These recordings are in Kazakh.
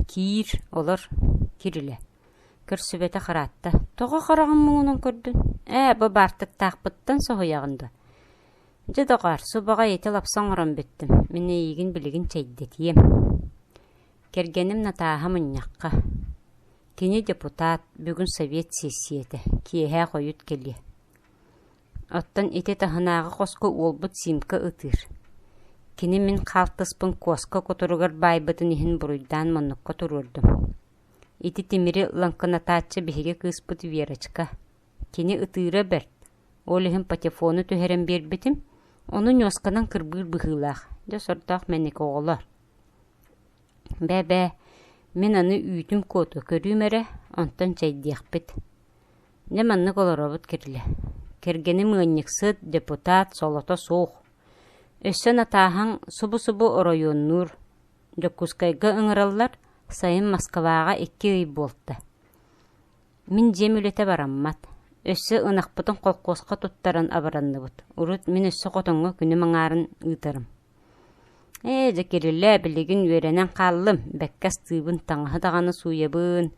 киир олар кириле. Көрсүбете харатта. Тоға қарағын мұңынан көрдін. Бу бартык тақпыттан соғыяғында. Жадағар, субаға еті лапсан оран біттім. Мен егін білігін чайдетием. Кергенім натаға мұньяққа. Кені депутат бүгін совет сессиеті. Киеға қойыт келе. Оттан ете тахынағы қосқы олбыт симка ұтыр. Кені мен қалтыспын қосқа көтіругар байбытын ехін бұруйдан мұныққа тұрурдым. Ити темири ланканатачы беге кыспыт Верочка. Кені ұтыра бәрт. Олығын патефону түхерен бербетім. Оның yoskanan кырбыр бұғылақ. Жасырдақ мәнек оғылар. Бәбә, мен аны үйтім көті көрім әрі, онтан чайдияқ бет. Не манны қоларобыт керлі. Кергені мұнниксыд депутат солото соқ. Өссен атахан субу-субу оройоннур. Жокускайға ыңыраллар сайын Москваға 2 үй болты. Мен жемілете бараммат. Өссі ынақпытын қолқосқа тұттаран абаранны бұд. Урут мен өссі қотыңғы күні маңарын ұйтарым. Жекерілі білігін өренен қалым. Бәккәс тыбын таңғы дағаны суябын.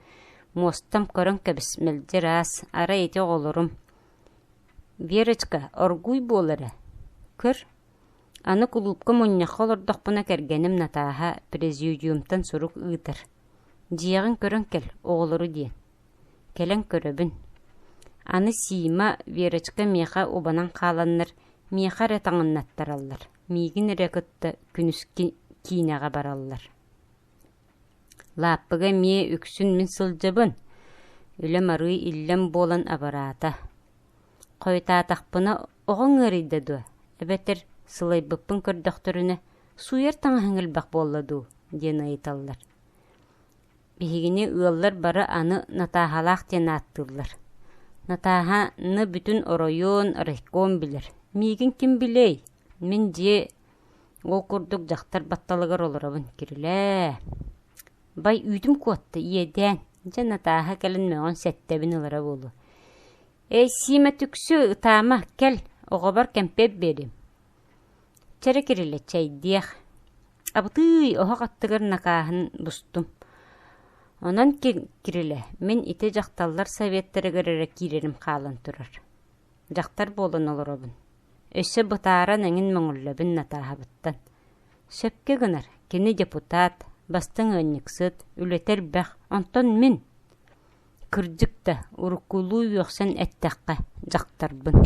Мостам көрін кәбіс мәлдер ас. Ара ете олырым. Верочка, оргуй болыры. Көр. Аны кулупқа мұнняққа олырдықпына кәргенім натаға президиумтан сұруқ ұйтыр. Жиғын көрін кел, оғылыры дейін. Келен көрібін. Аны сима Верочка меха обанан қаланыр, меха ретаңыннаттар алылар. Мейгін рекетті күніс кейнеға баралылар. Лаппыға ме үксін мен сылжабын. Үлем арый иллем болан абарата. Қойта тақпына оғын ұрыйды ду. Әбәтір сылай бұппын көрдіқтіріні суер таңғыңыл бақ болладу, ден айталылар. Бігіне ұллар бары аны натахалақ ден аттылар. Натаханы бүтін оройон, рейкон білір. Мейгін кім білей? Мен де ол күрдік жақтар батталығыр олырабын керілі. Бай үйдім көтті, еден. Жа натаха кәлін мәғын сәттәбін олыра болу. Сима түксі ұтама кәл, оға бар кәмпеп берім. Чәрі керілі чайдияқ. Абытой оға қаттығыр нақағын бұстым. Онан керілі, мен ите жақталар советтері көрері керерім қалын тұрар. Жақтар болын олыр обын. Өсі бұтаран әңін мұңырлабын натаға бұттан. Сөпке гынар, кені депутат, бастың өнніксіт, үлетер бәқ, онтан мен. Күрдікті, ұрыққылу өқсен әттәққа жақтар бұн.